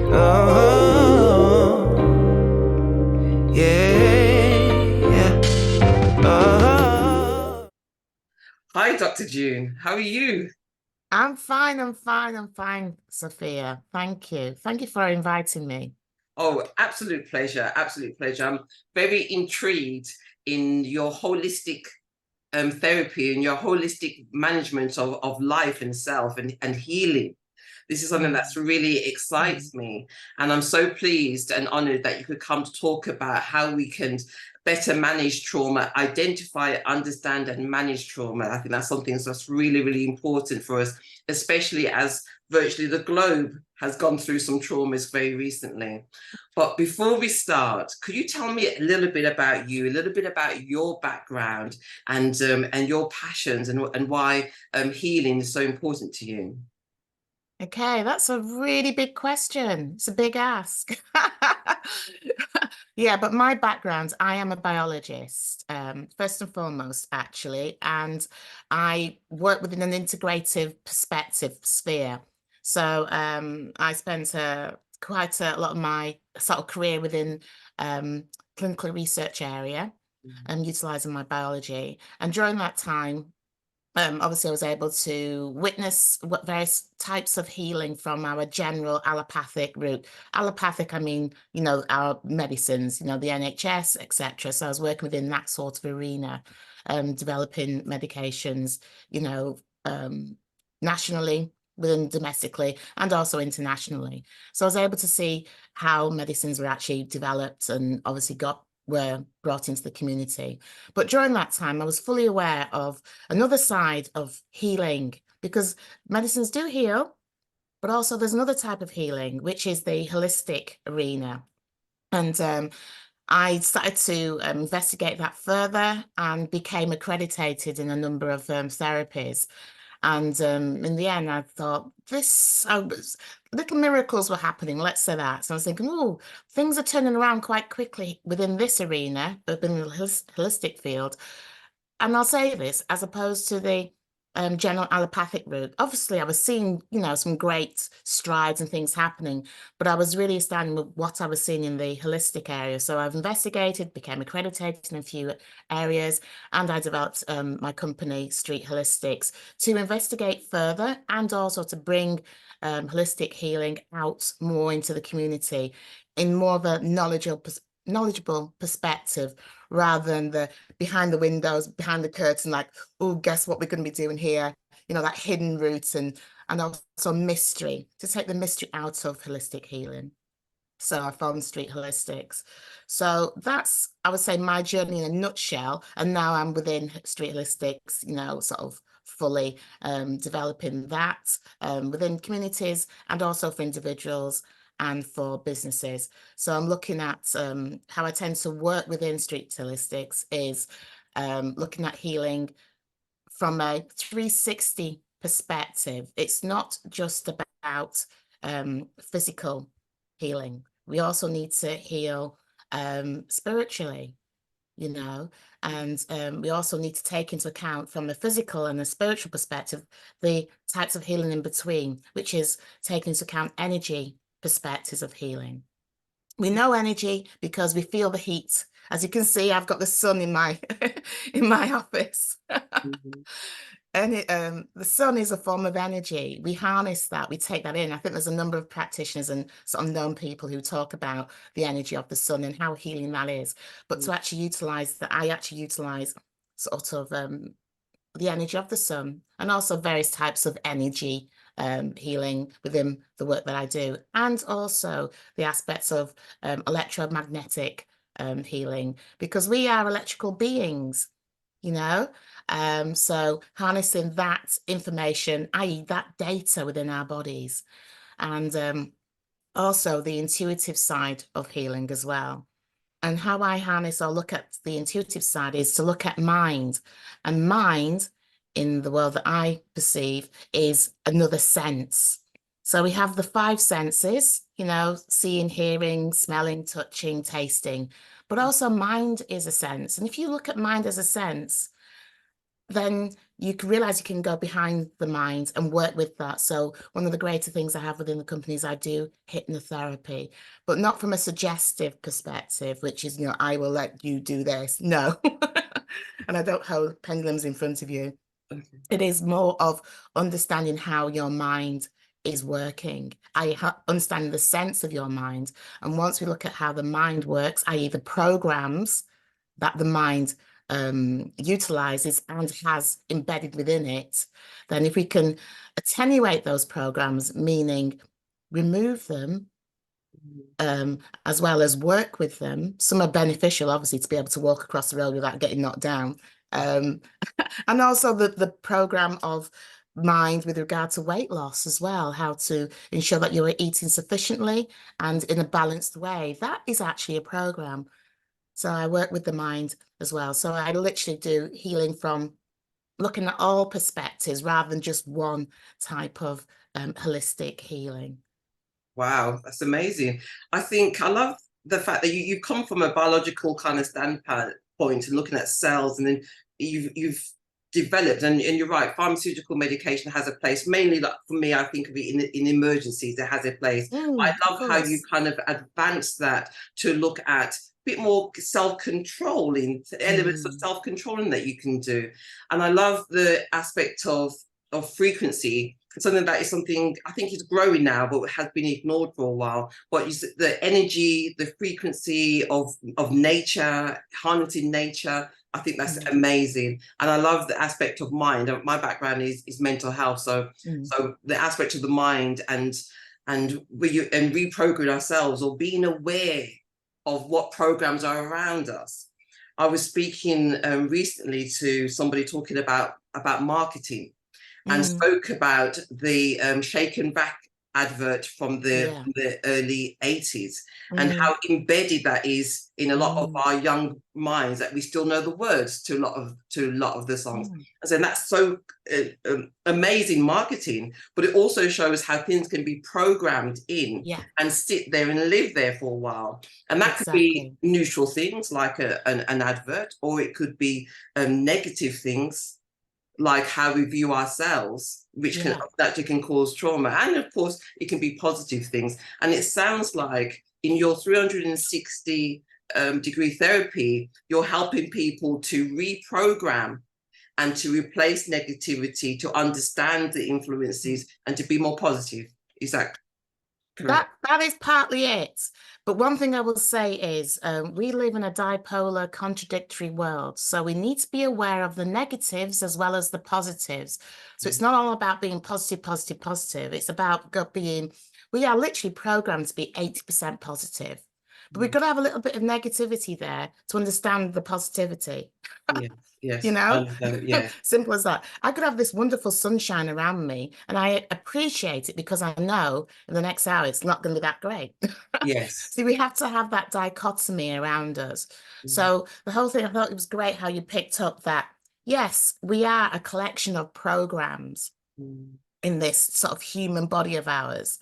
Oh, yeah. Oh. Hi, Dr. June. How are you? I'm fine, I'm fine, Sophia. Thank you. Thank you for inviting me. Oh, absolute pleasure. Absolute pleasure. I'm very intrigued in your holistic therapy and your holistic management of life and self and healing. This is something that's Mm, really mm. excites me. And I'm so pleased and honored that you could come to talk about how we can better manage trauma, identify, understand, and manage trauma. I think that's something that's really, really important for us, especially as virtually the globe has gone through some traumas very recently. But before we start, could you tell me a little bit about you, a little bit about your background and your passions and why healing is so important to you? Okay, that's a really big question. It's a big ask. Yeah, but my background, I am a biologist, first and foremost, actually, and I work within an integrative perspective sphere. So I spent quite a lot of my sort of career within clinical research area and utilizing my biology. And during that time, obviously, I was able to witness what various types of healing from our general allopathic route. Allopathic, I mean, our medicines, the NHS, etc. So I was working within that sort of arena, developing medications, you know, um, nationally, within domestically, and also internationally. So I was able to see how medicines were actually developed and obviously were brought into the community. But during that time, I was fully aware of another side of healing because medicines do heal, but also there's another type of healing, which is the holistic arena. And I started to investigate that further and became accredited in a number of therapies. And in the end, I thought little miracles were happening, let's say that. So I was thinking, oh, things are turning around quite quickly within this arena, within the holistic field. And I'll say this, as opposed to the general allopathic route. Obviously, I was seeing, some great strides and things happening, but I was really standing with what I was seeing in the holistic area. So I've investigated, became accredited in a few areas, and I developed my company, Street Holistics, to investigate further and also to bring holistic healing out more into the community in more of a knowledgeable perspective rather than the behind the windows, behind the curtain, like, oh, guess what we're going to be doing here? That hidden route and also mystery, to take the mystery out of holistic healing. So I found Street Holistics. So that's, I would say, my journey in a nutshell. And now I'm within Street Holistics, sort of fully developing that within communities and also for individuals and for businesses. So I'm looking at how I tend to work within Street Holistics is looking at healing from a 360 perspective. It's not just about physical healing. We also need to heal spiritually, you know, and we also need to take into account from a physical and a spiritual perspective the types of healing in between, which is taking into account energy perspectives of healing. We know energy because we feel the heat. As you can see, I've got the sun in my in my office. Mhm. And the sun is a form of energy. We harness that, we take that in. I think there's a number of practitioners and sort of known people who talk about the energy of the sun and how healing that is. But to actually utilize that, I actually utilize sort of the energy of the sun and also various types of energy healing within the work that I do, and also the aspects of electromagnetic healing, because we are electrical beings, you know. So harnessing that information, i.e., that data within our bodies, and also the intuitive side of healing as well. And how I harness or look at the intuitive side is to look at mind. And mind, in the world that I perceive, is another sense. So we have the five senses, seeing, hearing, smelling, touching, tasting. But also mind is a sense. And if you look at mind as a sense, then you can realize you can go behind the mind and work with that. So one of the greater things I have within the company is I do hypnotherapy, but not from a suggestive perspective, which is, I will let you do this. No. And I don't hold pendulums in front of you. Okay. It is more of understanding how your mind is working. I understand the sense of your mind. And once we look at how the mind works, i.e. the programs that the mind utilizes and has embedded within it, then if we can attenuate those programs, meaning remove them, as well as work with them. Some are beneficial, obviously, to be able to walk across the road without getting knocked down. And also the program of mind with regard to weight loss as well, how to ensure that you're eating sufficiently and in a balanced way. That is actually a program. So I work with the mind as well. So I literally do healing from looking at all perspectives rather than just one type of holistic healing. Wow, that's amazing. I think I love the fact that you come from a biological kind of standpoint and looking at cells, and then you've developed, and you're right, pharmaceutical medication has a place, mainly like for me, I think of it in emergencies, it has a place. I love how you kind of advance that to look at a bit more self-controlling, elements of self-controlling that you can do. And I love the aspect of frequency, something that is something I think is growing now, but has been ignored for a while. But the energy, the frequency of nature, harnessing nature, I think that's amazing. And I love the aspect of mind. My background is mental health, so the aspect of the mind and reprogram ourselves, or being aware of what programs are around us. I was speaking recently to somebody talking about marketing, and spoke about the Shake and Back advert from the early 80s, and how embedded that is in a lot of our young minds, that we still know the words to a lot of the songs. And that's so amazing marketing, but it also shows how things can be programmed in and sit there and live there for a while. And that could be neutral things like an advert, or it could be negative things like how we view ourselves, which can cause trauma. And of course, it can be positive things. And it sounds like in your 360 degree therapy, you're helping people to reprogram and to replace negativity, to understand the influences and to be more positive. Is that correct? That is partly it. But one thing I will say is we live in a dipolar, contradictory world. So we need to be aware of the negatives as well as the positives. So it's not all about being positive, positive, positive. It's about we are literally programmed to be 80% positive. But we've got to have a little bit of negativity there to understand the positivity. Yes. Simple as that. I could have this wonderful sunshine around me, and I appreciate it because I know in the next hour it's not going to be that great. Yes. See, we have to have that dichotomy around us. So the whole thing, I thought it was great how you picked up that, yes, we are a collection of programs in this sort of human body of ours.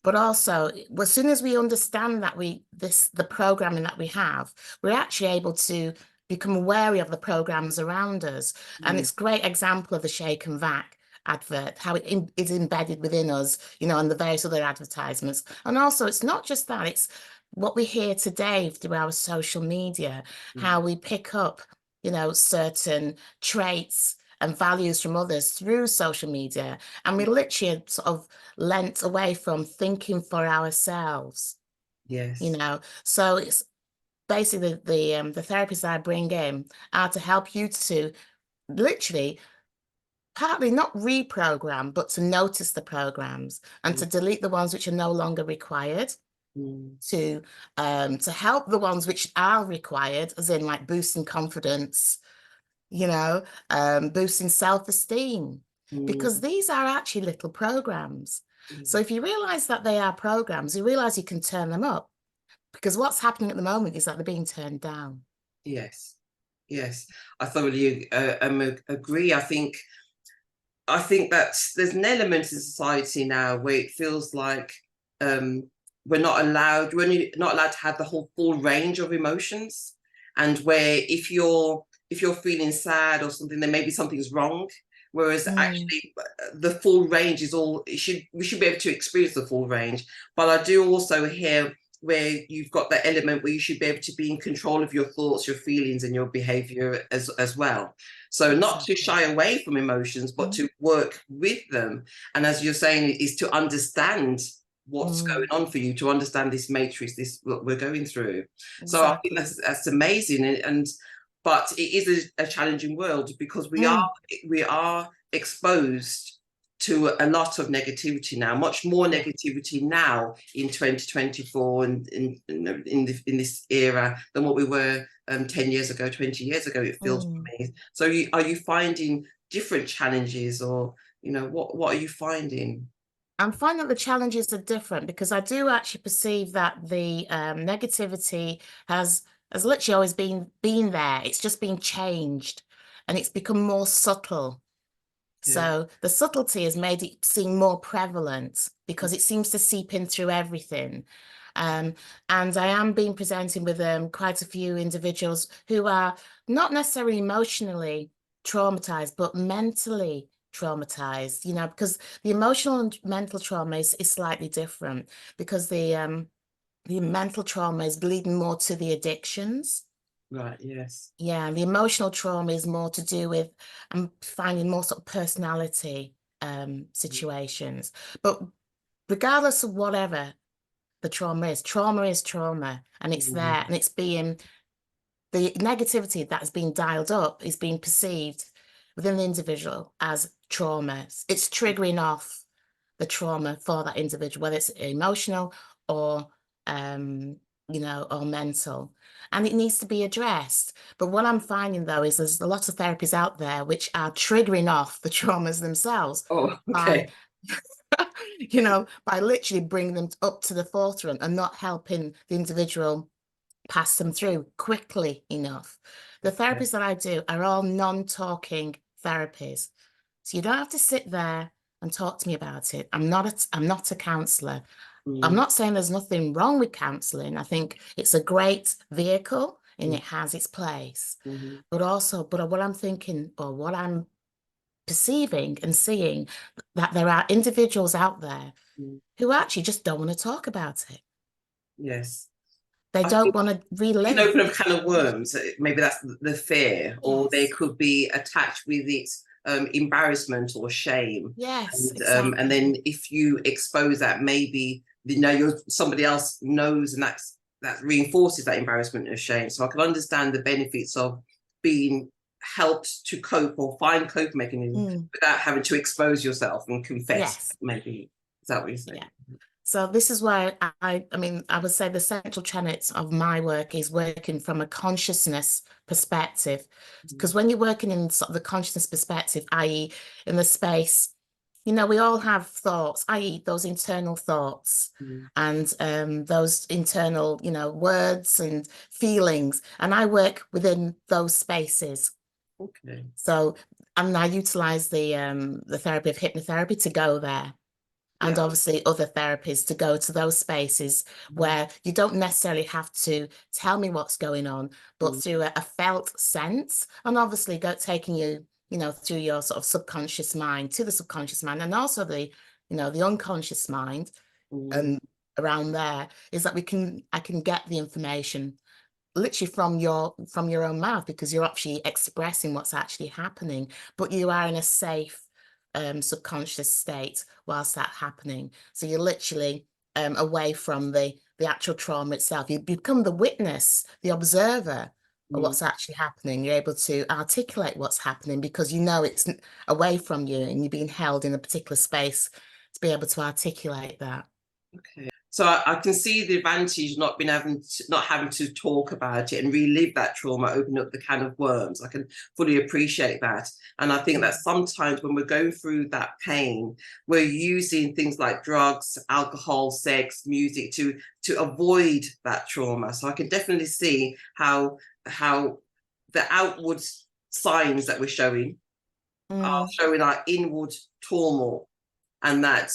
But also, as soon as we understand that the programming that we have, we're actually able to become wary of the programs around us. And it's a great example of the Shake and Vac advert, how it is embedded within us, and the various other advertisements. And also, it's not just that, it's what we hear today through our social media, how we pick up, certain traits and values from others through social media. And we literally sort of lent away from thinking for ourselves. Yes. So it's basically the therapists that I bring in are to help you to literally partly not reprogram, but to notice the programs and to delete the ones which are no longer required. To help the ones which are required, as in like boosting confidence, boosting self-esteem, because these are actually little programs. So if you realize that they are programs, you realize you can turn them up, because what's happening at the moment is that they're being turned down. Yes. I thoroughly agree. I think that there's an element in society now where it feels like we're not allowed to have the whole full range of emotions, and where if you're if you're feeling sad or something, then maybe something's wrong. Whereas Mm. actually the full range is all, we should be able to experience the full range. But I do also hear where you've got that element where you should be able to be in control of your thoughts, your feelings, and your behavior as well. So not to Exactly. shy away from emotions, but to work with them. And as you're saying, is to understand what's going on for you, to understand this matrix, this what we're going through. So I think Exactly. that's amazing. And but it is a challenging world, because we are exposed to a lot of negativity now, much more Yeah. negativity now in 2024 and in this era than what we were 10 years ago, 20 years ago, it feels for me. So are you finding different challenges, or what are you finding? I'm finding that the challenges are different, because I do actually perceive that the negativity has literally always been there. It's just been changed, and it's become more subtle. Yeah. So the subtlety has made it seem more prevalent, because it seems to seep in through everything. Um, and I am being presenting with quite a few individuals who are not necessarily emotionally traumatized, but mentally traumatized, because the emotional and mental trauma is slightly different, because the mental trauma is leading more to the addictions. Right. Yes. Yeah, the emotional trauma is more to do with I'm finding more sort of personality situations. But regardless of whatever the trauma is trauma, and it's there, and it's being the negativity that is being dialed up is being perceived within the individual as trauma. It's triggering off the trauma for that individual, whether it's emotional or or mental. And it needs to be addressed. But what I'm finding, though, is there's a lot of therapies out there which are triggering off the traumas themselves Oh, by okay. by literally bringing them up to the forefront and not helping the individual pass them through quickly enough. The Okay. therapies that I do are all non-talking therapies. So you don't have to sit there and talk to me about it. I'm not a counselor. I'm Mm, not saying there's nothing wrong with counseling. I think it's a great vehicle and mm, it has its place. mhm, But what I'm thinking, or what I'm perceiving and seeing, that there are individuals out there mm. who actually just don't want to talk about it. Yes. They I don't think want to you can relive. open up a can of worms. Maybe that's the fear, or they Yes. could be attached with it embarrassment or shame. Yes, And exactly. then if you expose that, maybe somebody else knows, and that reinforces that embarrassment or shame. So I can understand the benefits of being helped to cope or find coping mechanisms Mm, without having to expose yourself and confess. yes. Maybe is that what you're saying? Yeah. So this is why I mean, I would say the central tenet of my work is working from a consciousness perspective. Mm, Because when you're working in sort of the consciousness perspective, i.e., in the space, we all have thoughts, i.e., those internal thoughts mm. and those internal, words and feelings. And I work within those spaces. Okay. So, and I utilize the therapy of hypnotherapy to go there, and Yeah. obviously other therapies to go to those spaces Mm, where you don't necessarily have to tell me what's going on, but mm, through a felt sense, and obviously taking you, through your sort of subconscious mind to the subconscious mind, and also the unconscious mind, mm, and around there is that I can get the information literally from your own mouth, because you're actually expressing what's actually happening, but you are in a safe subconscious state whilst that's happening. So you're literally away from the actual trauma itself. You become the witness, the observer of mm. what's actually happening. You're able to articulate what's happening because you know it's away from you, and you're being held in a particular space to be able to articulate that. Okay. So I can see the advantage not having to talk about it and relive that trauma, open up the can of worms. I can fully appreciate that. And I think that Mm. sometimes when we're going through that pain, we're using things like drugs, alcohol, sex, music to avoid that trauma. So I can definitely see how the outward signs that we're showing are Mm. showing our inward turmoil, and that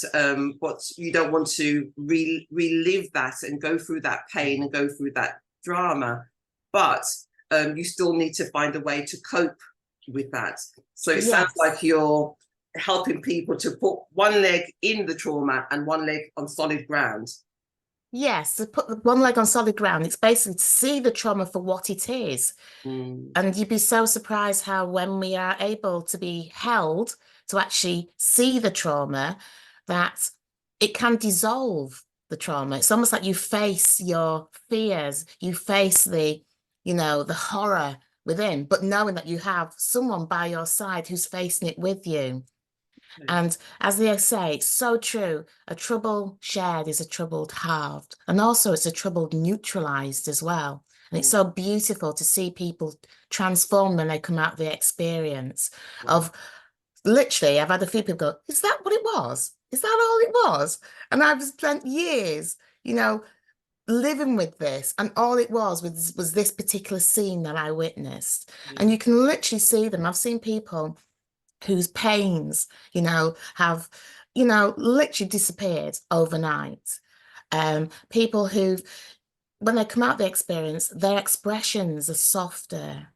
but you don't want to relive that and go through that pain and go through that drama. But you still need to find a way to cope with that. So it sounds Yes. like you're helping people to put one leg in the trauma and one leg on solid ground. Yes, to put one leg on solid ground, it's basically to see the trauma for what it is. And you'd be so surprised how when we are able to be held to actually see the trauma, that it can dissolve the trauma. It's almost like you face your fears, you face the, the horror within, but knowing that you have someone by your side who's facing it with you. And as they say, it's so true. A trouble shared is a troubled halved. And also it's a troubled neutralized as well. And it's so beautiful to see people transform when they come out of the experience of literally, I've had a few people go, is that what it was? Is that all it was? And I've spent years, living with this. And all it was this particular scene that I witnessed. And you can literally see them. I've seen people whose pains, have, literally disappeared overnight. People who, when they come out the experience, their expressions are softer,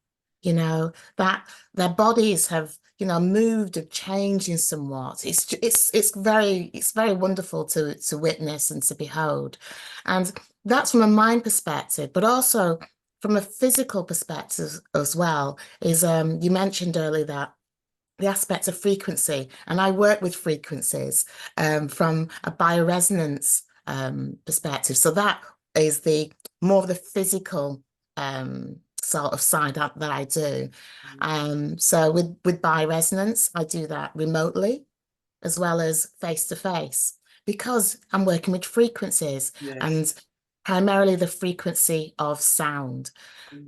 that their bodies have, moved or changed in somewhat. It's very wonderful to witness and to behold. And that's from a mind perspective, but also from a physical perspective as well, is you mentioned earlier that the aspect of frequency, and I work with frequencies from a bioresonance perspective. So that is the more of the physical sort of side that I do. So with bioresonance, I do that remotely as well as face to face, because I'm working with frequencies and primarily the frequency of sound.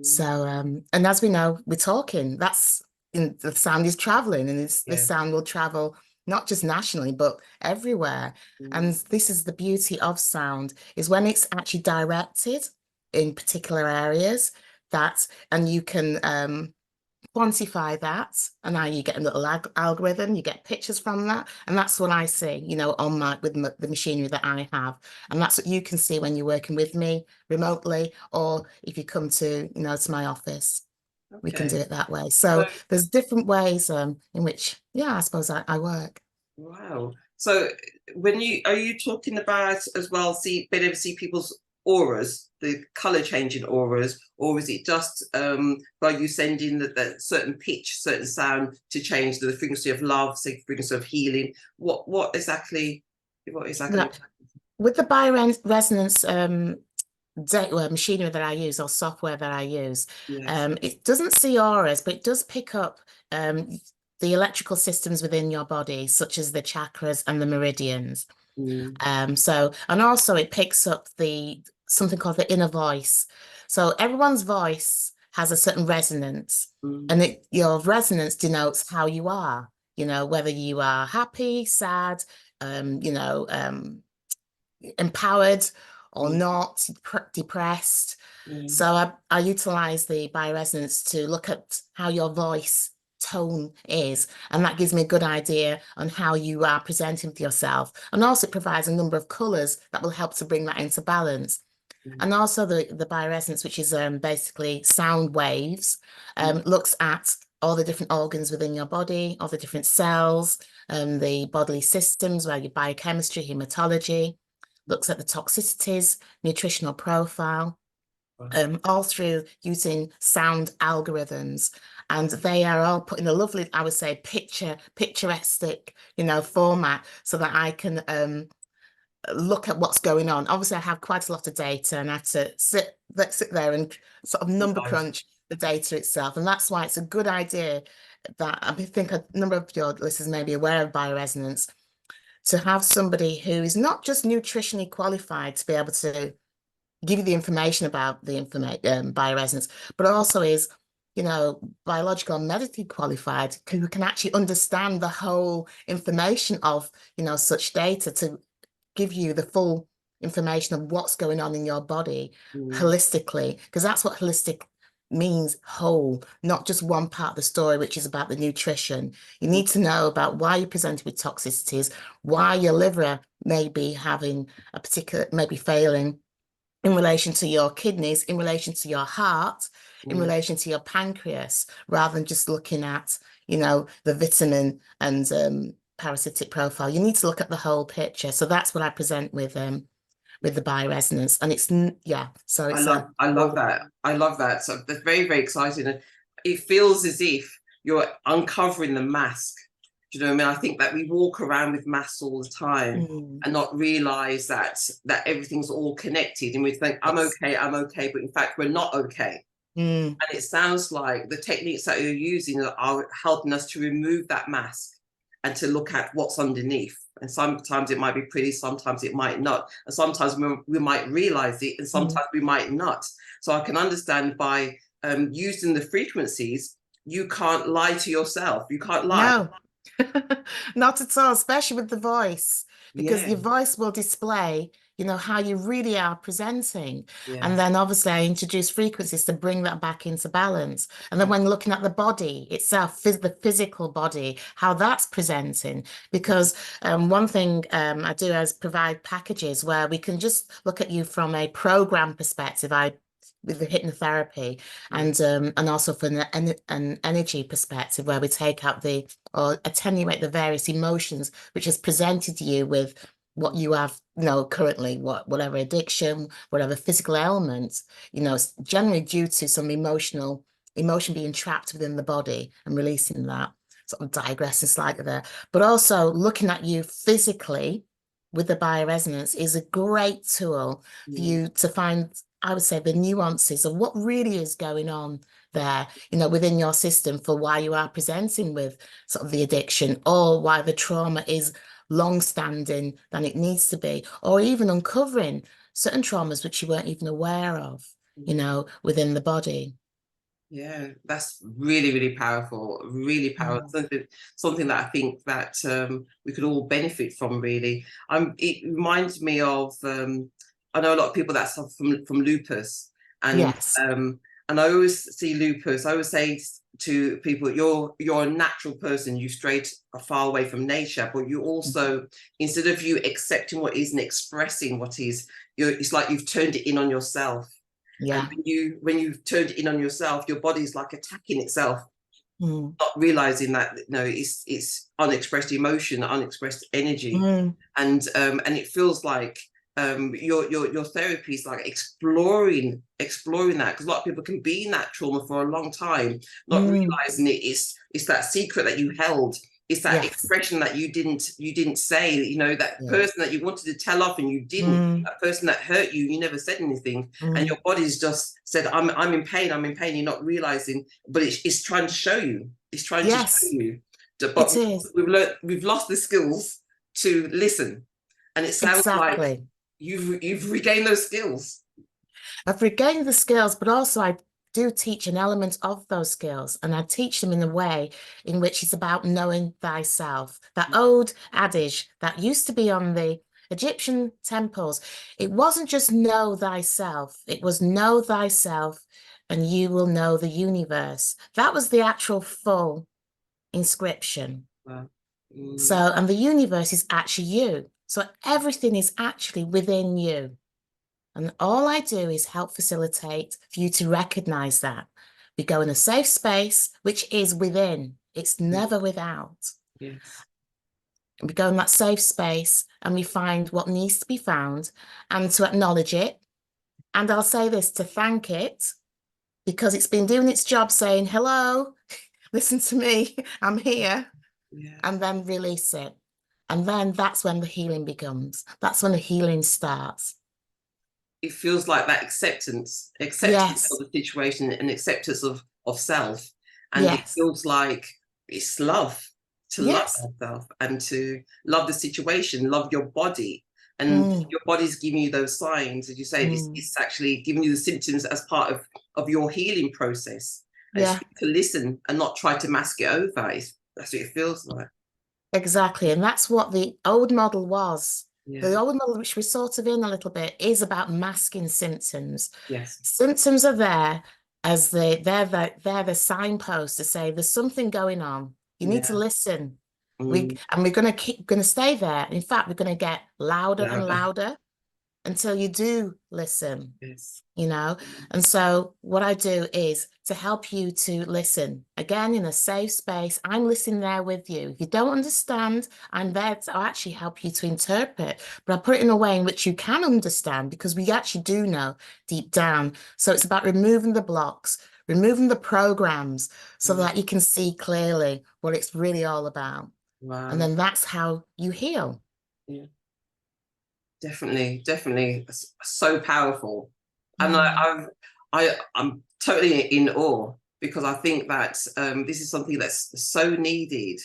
So and as we know, we're talking, the sound is traveling, and the sound will travel not just nationally, but everywhere. And this is the beauty of sound, is when it's actually directed in particular areas, and you can quantify that, and now you get a little algorithm, you get pictures from that, and that's what I see, on the machinery that I have, and that's what you can see when you're working with me remotely, or if you come to to my office. We can do it that way. So there's different ways in which, I suppose I work. Wow. So are you talking about as well, being able to see people's auras, the color changing auras, or is it just by you sending that certain pitch, certain sound to change the frequency of love, say frequency of healing? What exactly? With the bioresonance machinery that I use, or software that I use, it doesn't see auras, but it does pick up the electrical systems within your body, such as the chakras and the meridians. And also it picks up something called the inner voice. So everyone's voice has a certain resonance, and your resonance denotes how you are, whether you are happy, sad, empowered or not, depressed. So I utilize the bioresonance to look at how your voice tone is, and that gives me a good idea on how you are presenting with yourself. And also it provides a number of colors that will help to bring that into balance. And also the bioresonance, which is basically sound waves, looks at all the different organs within your body, all the different cells, the bodily systems, where your biochemistry, hematology, looks at the toxicities, nutritional profile, all through using sound algorithms. And they are all put in a lovely, I would say, picturesque, format, so that I can look at what's going on. Obviously, I have quite a lot of data, and I have to sit there and sort of number crunch the data itself. And that's why it's a good idea that I think a number of your listeners may be aware of bioresonance, to have somebody who is not just nutritionally qualified to be able to give you the information about the bioresonance, but also is, biological and medically qualified, who can actually understand the whole information of, such data, to give you the full information of what's going on in your body holistically, because that's what holistic means, whole, not just one part of the story, which is about the nutrition. You need to know about why you're presented with toxicities, why your liver may be having a particular, maybe failing, in relation to your kidneys, in relation to your heart, in relation to your pancreas, rather than just looking at, you know, the vitamin and parasitic profile. You need to look at the whole picture. So that's what I present with the bioresonance, and it's yeah. So it's I love that. I love that. So that's very, very exciting. And it feels as if you're uncovering the mask. Do you know what I mean? I think that we walk around with masks all the time and not realize that everything's all connected, and we think I'm okay, but in fact we're not okay. And it sounds like the techniques that you're using are helping us to remove that mask and to look at what's underneath. And sometimes it might be pretty, sometimes it might not. And sometimes we might realize it, and sometimes we might not. So I can understand by using the frequencies, you can't lie to yourself. You can't lie. No, not at all, especially with the voice, because Yeah. your voice will display, you know, how you really are presenting. Yeah. And then obviously I introduce frequencies to bring that back into balance. And then when looking at the body itself, the physical body, how that's presenting, because one thing I do is provide packages where we can just look at you from a program perspective. With the hypnotherapy, and also from an energy perspective, where we take out or attenuate the various emotions which has presented you with what you have, you know, currently, whatever addiction, whatever physical ailment, you know, generally due to some emotion being trapped within the body and releasing that. Sort of digressing slightly there, but also looking at you physically with the bioresonance is a great tool for you to find, I would say, the nuances of what really is going on there, you know, within your system, for why you are presenting with sort of the addiction, or why the trauma is long-standing than it needs to be, or even uncovering certain traumas which you weren't even aware of, you know, within the body. Yeah, that's really, really powerful, really powerful. Something that I think that we could all benefit from, really. It reminds me of, I know a lot of people that suffer from lupus, and Yes. and I always see lupus. I always say to people, you're a natural person. You strayed far away from nature, but you also, instead of you accepting what is and expressing what is, it's like you've turned it in on yourself. Yeah. And when you've turned it in on yourself, your body's like attacking itself, not realizing that, you know, it's unexpressed emotion, unexpressed energy, and it feels like your therapy is like exploring that, because a lot of people can be in that trauma for a long time, not realizing it's that secret that you held. It's that expression that you didn't say, you know, that person that you wanted to tell off and you didn't, that person that hurt you, you never said anything, and your body's just said, I'm in pain, you're not realizing, but it's trying to show you. It's trying to show you. But it is. we've lost the skills to listen. And it sounds like you've regained those skills. I've regained the skills, but also I do teach an element of those skills, and I teach them in a way in which it's about knowing thyself. That old adage that used to be on the Egyptian temples, it wasn't just know thyself, it was know thyself and you will know the universe. That was the actual full inscription. Wow. So, and the universe is actually you. So everything is actually within you. And all I do is help facilitate for you to recognize that. We go in a safe space, which is within. It's never without. Yes. We go in that safe space and we find what needs to be found, and to acknowledge it. And I'll say this, to thank it, because it's been doing its job saying, hello, listen to me, I'm here. Yeah. And then release it. And then that's when the healing begins. That's when the healing starts. It feels like that acceptance of the situation, and acceptance of self. And it feels like it's love, to love yourself and to love the situation, love your body. And your body's giving you those signs, as you say, it's actually giving you the symptoms as part of your healing process. And to listen and not try to mask it over. That's what it feels like. Exactly. And that's what the old model was. The old model, which we're sort of in a little bit, is about masking symptoms. Yes. Symptoms are there as they're the signpost to say there's something going on. You need to listen. And we're going to stay there. In fact, we're going to get louder and louder until you do listen, Yes. you know? And so what I do is to help you to listen again in a safe space. I'm listening there with you. If you don't understand, I'm there to actually help you to interpret, but I put it in a way in which you can understand, because we actually do know deep down. So it's about removing the blocks, removing the programs, so Mm. that you can see clearly what it's really all about. And Wow. then that's how you heal. Yeah. Definitely, definitely, so powerful. And Mm, I'm totally in awe, because I think that this is something that's so needed,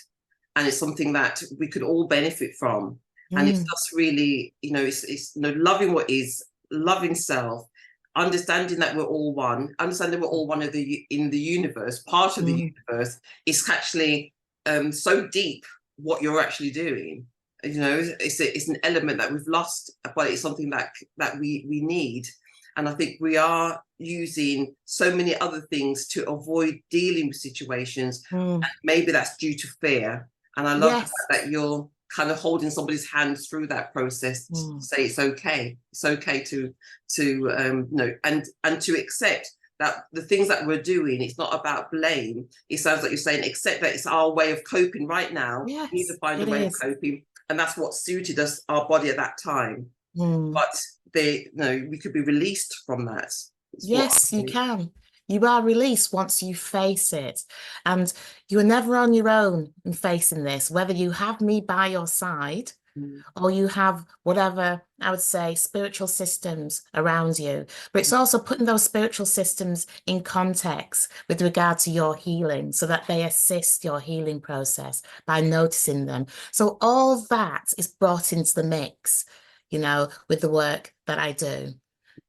and it's something that we could all benefit from. And it's mm, just really, it's loving what is, loving self, understanding that we're all one, understanding we're all one of the in the universe, part of the mm, universe. Is actually so deep what you're actually doing. It's an element that we've lost, but it's something that we need. And I think we are using so many other things to avoid dealing with situations, mm. and maybe that's due to fear. And I love the Yes. fact that you're kind of holding somebody's hand through that process to Mm, say it's okay and to accept that the things that we're doing, it's not about blame. It sounds like you're saying accept that it's our way of coping right now. We need to yes, find a it way of is. coping, and that's what suited us, our body at that time. Mm. But we could be released from that. It's what Yes, I you think. can. You are released once you face it. And you are never on your own in facing this, whether you have me by your side Mm, or you have whatever, I would say, spiritual systems around you. But it's also putting those spiritual systems in context with regard to your healing, so that they assist your healing process by noticing them. So all that is brought into the mix, with the work that I do.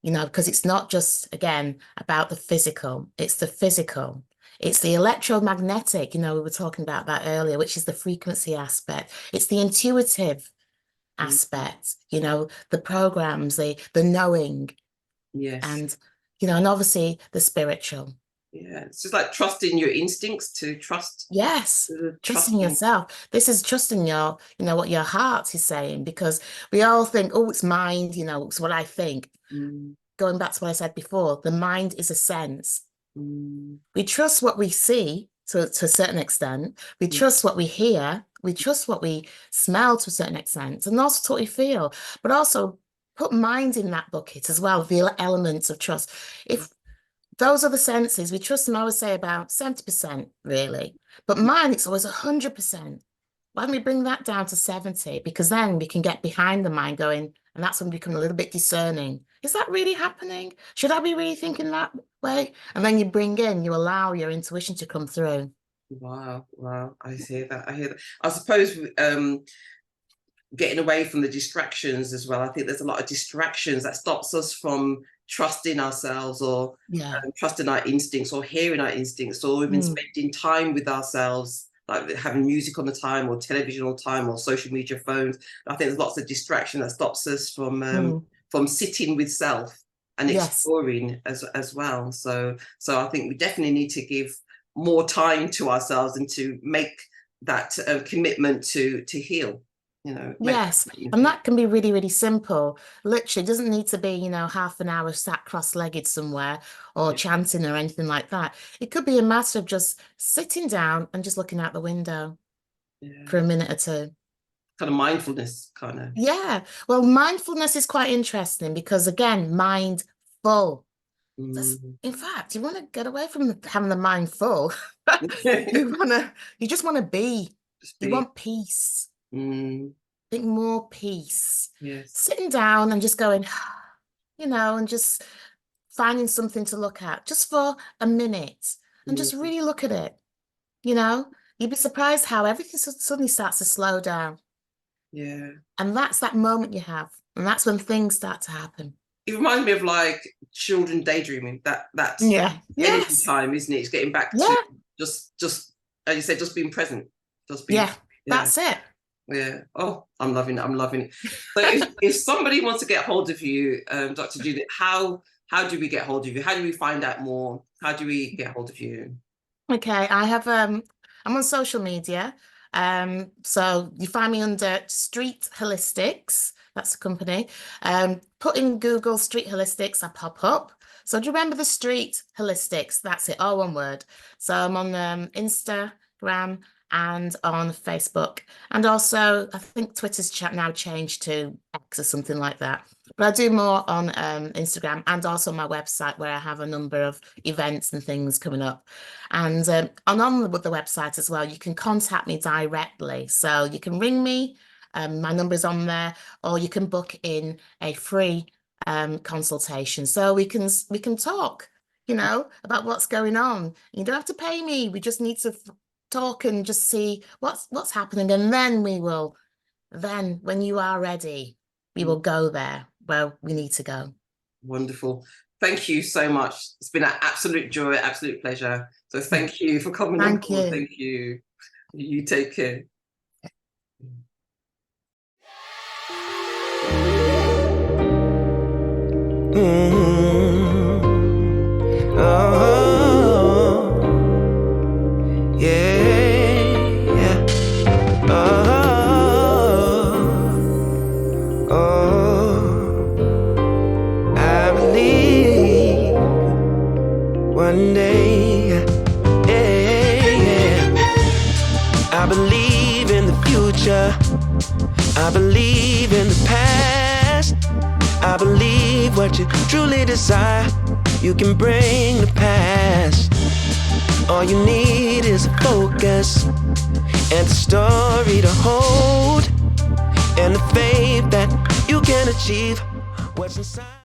Because it's not just, again, about the physical, it's the physical. It's the electromagnetic, we were talking about that earlier, which is the frequency aspect. It's the intuitive mm, aspect, the programs, the knowing, yes. and obviously the spiritual. Yeah. It's just like trusting your instincts, to Yes, trusting trusting. yourself. This is trusting what your heart is saying, because we all think, oh, it's mind, it's what I think. Mm, Going back to what I said before, the mind is a sense. mm, We trust what we see to a certain extent. We mm, trust what we hear. We trust what we smell to a certain extent, and also to what we feel. But also put mind in that bucket as well, the elements of trust. If those are the senses, we trust them, I would say about 70%, really. But mine, it's always 100%. Why don't we bring that down to 70? Because then we can get behind the mind going, and that's when we become a little bit discerning. Is that really happening? Should I be really thinking that way? And then you allow your intuition to come through. wow, wow. I hear that. I hear that. I suppose getting away from the distractions as well. I think there's a lot of distractions that stops us from trusting ourselves, or Yeah. trusting our instincts, or hearing our instincts, or even Mm, spending time with ourselves, like having music on the time, or television all the time, or social media, phones. I think there's lots of distraction that stops us mm. from sitting with self and Yes. exploring as well. So I think we definitely need to give more time to ourselves, and to make that commitment to heal. Make that Yes, and commitment. that can be really, really simple. Literally, it doesn't need to be, half an hour sat cross-legged somewhere or Yeah, chanting or anything like that. It could be a matter of just sitting down and just looking out the window yeah. for a minute or two. Kind of mindfulness, kind of. Yeah, well, mindfulness is quite interesting because, again, mindful. Mm. In fact, you want to get away from having the mind full. You just want to be. Just You be. want peace. Mm. Think more peace. Yes. Sitting down and just going, and just finding something to look at just for a minute and just Mm. really look at it. You know, You'd be surprised how everything suddenly starts to slow down. Yeah. And that's that moment you have. And that's when things start to happen. It reminds me of like children daydreaming. That Yeah. energy Yes. time, isn't it? It's getting back to Yeah. just as you said, just being present. Just being. Yeah. Yeah. That's it. Yeah. Oh, I'm loving it. I'm loving it. So if somebody wants to get hold of you, Dr. Judith, how do we get hold of you? How do we find out more? How do we get hold of you? Okay. I'm on social media. So you find me under Street Holistics. That's the company. Put in Google Street Holistics, I pop up. So do you remember the Street Holistics? That's it, all one word. So I'm on Instagram and on Facebook. And also, I think Twitter's now changed to X or something like that. But I do more on Instagram and also my website where I have a number of events and things coming up. And on with the website as well, you can contact me directly. So you can ring me, my number's on there, or you can book in a free consultation. So we can talk, about what's going on. You don't have to pay me. We just need to talk and just see what's happening. And then when you are ready, we will go there where we need to go. Wonderful. Thank you so much. It's been an absolute joy, absolute pleasure. So thank you for coming on board. Thank you. You take care. One day, I believe in the future. I believe in the past. I believe what you truly desire, you can bring to pass. All you need is a focus and a story to hold, and the faith that you can achieve what's inside.